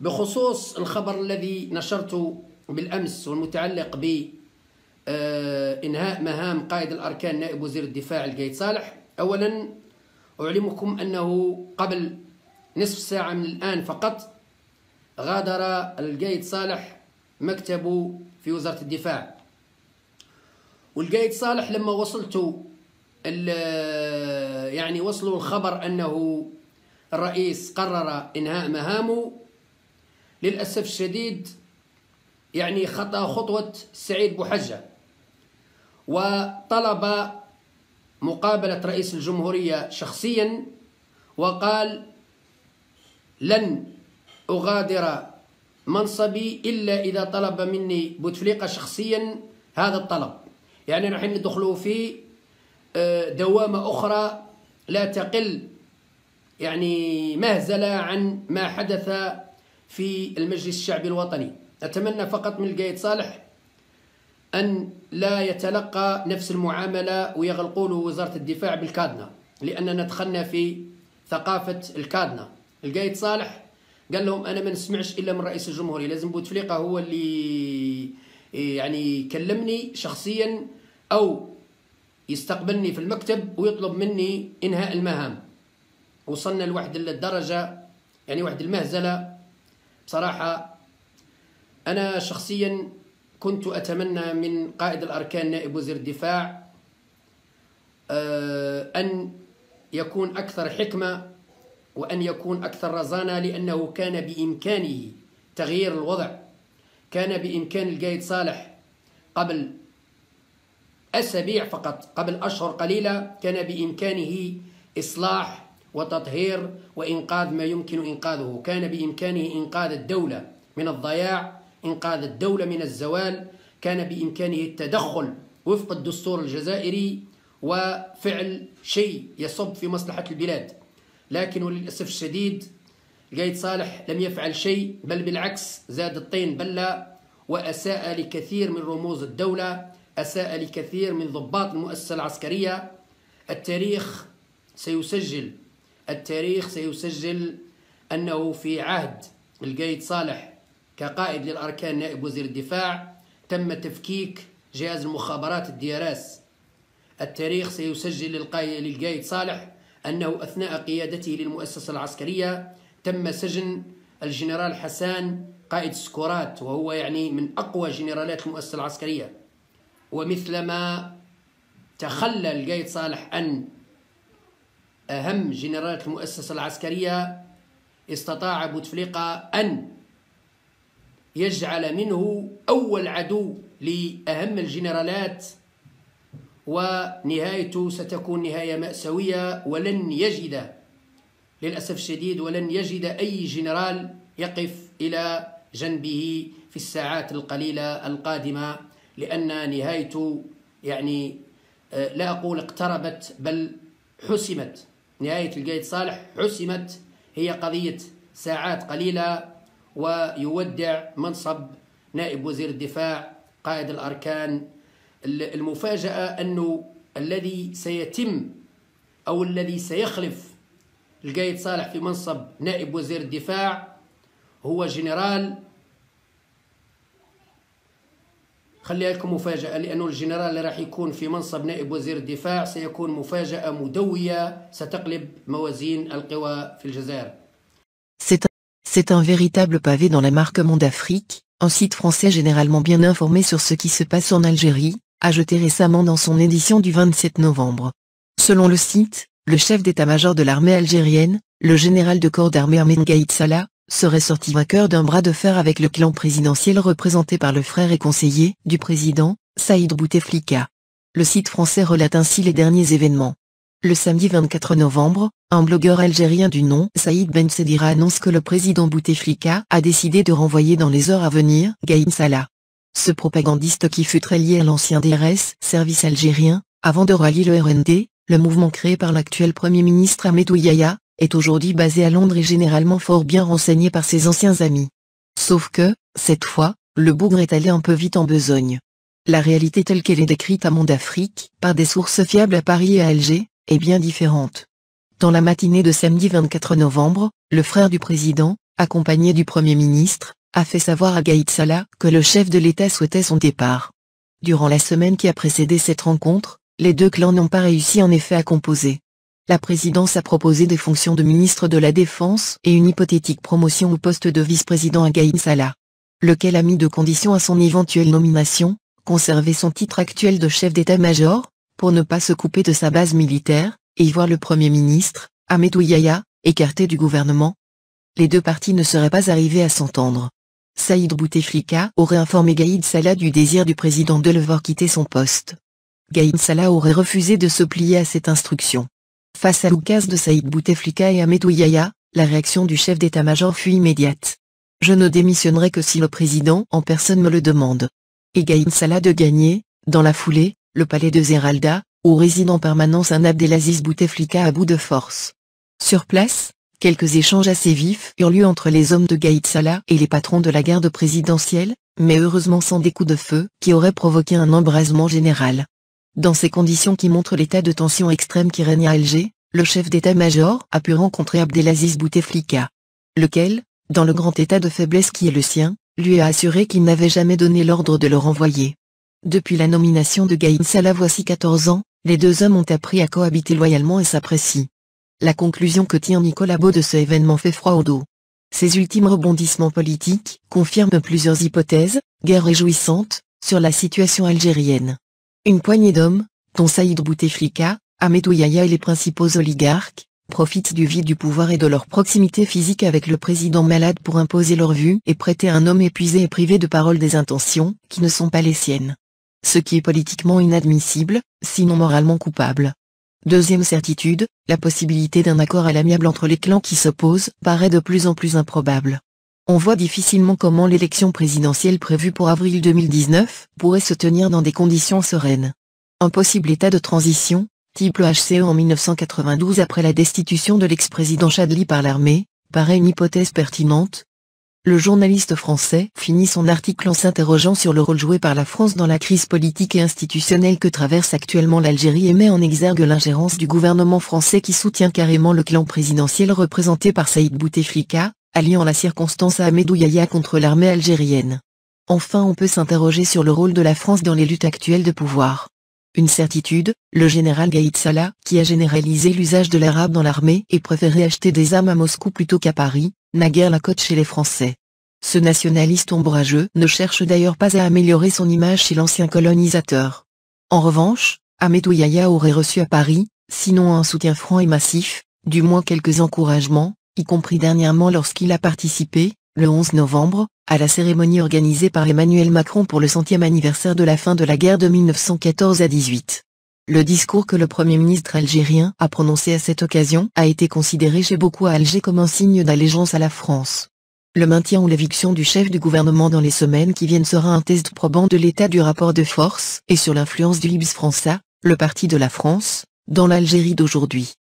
بخصوص الخبر الذي نشرته بالأمس والمتعلق بإنهاء مهام قائد الأركان نائب وزير الدفاع القايد صالح، أولا أعلمكم أنه قبل نصف ساعة من الآن فقط غادر القايد صالح مكتبه في وزارة الدفاع. والقايد صالح لما وصلوا الخبر أنه الرئيس قرر إنهاء مهامه، للأسف الشديد خطأ خطوة سعيد بوحجة، وطلب مقابلة رئيس الجمهورية شخصيا، وقال لن أغادر منصبي إلا إذا طلب مني بوتفليقة شخصيا هذا الطلب. راح ندخلوا في دوامة أخرى لا تقل مهزلة عن ما حدث في المجلس الشعبي الوطني. أتمنى فقط من القايد صالح أن لا يتلقى نفس المعاملة ويغلقوا له وزارة الدفاع بالكادنة، لأننا دخلنا في ثقافة الكادنة. القايد صالح قال لهم أنا ما نسمعش إلا من رئيس الجمهورية، لازم بوتفليقة هو اللي يكلمني شخصيا أو يستقبلني في المكتب ويطلب مني إنهاء المهام. وصلنا لواحد الدرجة واحد المهزلة. بصراحة أنا شخصيا كنت أتمنى من قائد الأركان نائب وزير الدفاع أن يكون أكثر حكمة وأن يكون أكثر رزانة، لأنه كان بإمكانه تغيير الوضع. كان بإمكان القايد صالح قبل أسابيع فقط، قبل أشهر قليلة، كان بإمكانه إصلاح وتطهير وإنقاذ ما يمكن إنقاذه. كان بإمكانه إنقاذ الدولة من الضياع، إنقاذ الدولة من الزوال. كان بإمكانه التدخل وفق الدستور الجزائري وفعل شيء يصب في مصلحة البلاد، لكن وللأسف الشديد القايد صالح لم يفعل شيء، بل بالعكس زاد الطين بلة، وأساء لكثير من رموز الدولة، أساء لكثير من ضباط المؤسسة العسكرية. التاريخ سيسجل أنه في عهد القايد صالح كقائد للأركان نائب وزير الدفاع تم تفكيك جهاز المخابرات الدياراس. التاريخ سيسجل للقايد صالح أنه أثناء قيادته للمؤسسة العسكرية تم سجن الجنرال حسان قائد سكورات، وهو من أقوى جنرالات المؤسسة العسكرية. ومثلما تخلى القايد صالح عن أهم جنرالات المؤسسة العسكرية، استطاع بوتفليقة أن يجعل منه أول عدو لأهم الجنرالات، ونهايته ستكون نهاية مأساوية. للأسف الشديد ولن يجد أي جنرال يقف إلى جنبه في الساعات القليلة القادمة، لأن نهايته لا أقول اقتربت بل حسمت. نهاية القايد صالح حسمت، هي قضية ساعات قليلة ويودع منصب نائب وزير الدفاع قائد الأركان. المفاجأة أنه الذي سيتم أو الذي سيخلف القايد صالح في منصب نائب وزير الدفاع هو جنرال، خليها لكم مفاجأة، لأنه الجنرال اللي راح يكون في منصب نائب وزير الدفاع سيكون مفاجأة مدوية ستقلب موازين القوى في الجزائر. C'est un véritable pavé dans la marque Monde Afrique, un site français généralement bien informé sur ce qui se passe en Algérie, a jeté récemment dans son édition du 27 novembre. Selon le site, le chef d'état-major de l'armée algérienne, le général de corps d'armée Ahmed Gaïd Salah, serait sorti vainqueur d'un bras de fer avec le clan présidentiel représenté par le frère et conseiller du président, Saïd Bouteflika. Le site français relate ainsi les derniers événements. Le samedi 24 novembre, un blogueur algérien du nom Saïd Ben Sedira annonce que le président Bouteflika a décidé de renvoyer dans les heures à venir Gaïd Salah. Ce propagandiste qui fut très lié à l'ancien DRS, service algérien, avant de rallier le RND, le mouvement créé par l'actuel Premier ministre Ahmadou Yahya, est aujourd'hui basé à Londres et généralement fort bien renseigné par ses anciens amis. Sauf que, cette fois, le bougre est allé un peu vite en besogne. La réalité telle qu'elle est décrite à Monde Afrique, par des sources fiables à Paris et à Alger, est bien différente. Dans la matinée de samedi 24 novembre, le frère du président, accompagné du Premier ministre, a fait savoir à Gaïd Salah que le chef de l'État souhaitait son départ. Durant la semaine qui a précédé cette rencontre, les deux clans n'ont pas réussi en effet à composer. La présidence a proposé des fonctions de ministre de la Défense et une hypothétique promotion au poste de vice-président à Gaïd Salah, lequel a mis deux conditions à son éventuelle nomination: conserver son titre actuel de chef d'état-major, pour ne pas se couper de sa base militaire, et y voir le Premier ministre, Ahmadou Yahya, écarté du gouvernement. Les deux partis ne seraient pas arrivés à s'entendre. Saïd Bouteflika aurait informé Gaïd Salah du désir du président de le voir quitter son poste. Gaïd Salah aurait refusé de se plier à cette instruction. Face à l'oukase de Saïd Bouteflika et Ahmadou Yahya, la réaction du chef d'état-major fut immédiate. « Je ne démissionnerai que si le président en personne me le demande ». Et Gaïd Salah de gagner, dans la foulée, le palais de Zeralda, où réside en permanence un Abdelaziz Bouteflika à bout de force. Sur place, quelques échanges assez vifs eurent lieu entre les hommes de Gaïd Salah et les patrons de la garde présidentielle, mais heureusement sans des coups de feu qui auraient provoqué un embrasement général. Dans ces conditions qui montrent l'état de tension extrême qui règne à Alger, le chef d'état-major a pu rencontrer Abdelaziz Bouteflika, lequel, dans le grand état de faiblesse qui est le sien, lui a assuré qu'il n'avait jamais donné l'ordre de le renvoyer. Depuis la nomination de Gaïd Salah voici 14 ans, les deux hommes ont appris à cohabiter loyalement et s'apprécient. La conclusion que tire Nicolas Beau de ce événement fait froid au dos. Ces ultimes rebondissements politiques confirment plusieurs hypothèses, guère réjouissantes, sur la situation algérienne. Une poignée d'hommes, dont Saïd Bouteflika, Ahmadou Yahya et les principaux oligarques, profitent du vide du pouvoir et de leur proximité physique avec le président malade pour imposer leur vue et prêter à un homme épuisé et privé de parole des intentions qui ne sont pas les siennes. Ce qui est politiquement inadmissible, sinon moralement coupable. Deuxième certitude, la possibilité d'un accord à l'amiable entre les clans qui s'opposent paraît de plus en plus improbable. On voit difficilement comment l'élection présidentielle prévue pour avril 2019 pourrait se tenir dans des conditions sereines. Un possible état de transition, type le HCE en 1992 après la destitution de l'ex-président Chadli par l'armée, paraît une hypothèse pertinente. Le journaliste français finit son article en s'interrogeant sur le rôle joué par la France dans la crise politique et institutionnelle que traverse actuellement l'Algérie et met en exergue l'ingérence du gouvernement français qui soutient carrément le clan présidentiel représenté par Saïd Bouteflika, alliant la circonstance à Ahmadou Yahya contre l'armée algérienne. Enfin on peut s'interroger sur le rôle de la France dans les luttes actuelles de pouvoir. Une certitude, le général Gaïd Salah, qui a généralisé l'usage de l'arabe dans l'armée et préféré acheter des armes à Moscou plutôt qu'à Paris, n'a guère la cote chez les Français. Ce nationaliste ombrageux ne cherche d'ailleurs pas à améliorer son image chez l'ancien colonisateur. En revanche, Ahmadou Yahya aurait reçu à Paris, sinon un soutien franc et massif, du moins quelques encouragements, y compris dernièrement lorsqu'il a participé, le 11 novembre, à la cérémonie organisée par Emmanuel Macron pour le 100e anniversaire de la fin de la guerre de 1914 à 18. Le discours que le Premier ministre algérien a prononcé à cette occasion a été considéré chez beaucoup à Alger comme un signe d'allégeance à la France. Le maintien ou l'éviction du chef du gouvernement dans les semaines qui viennent sera un test probant de l'état du rapport de force et sur l'influence du Libs França, le parti de la France, dans l'Algérie d'aujourd'hui.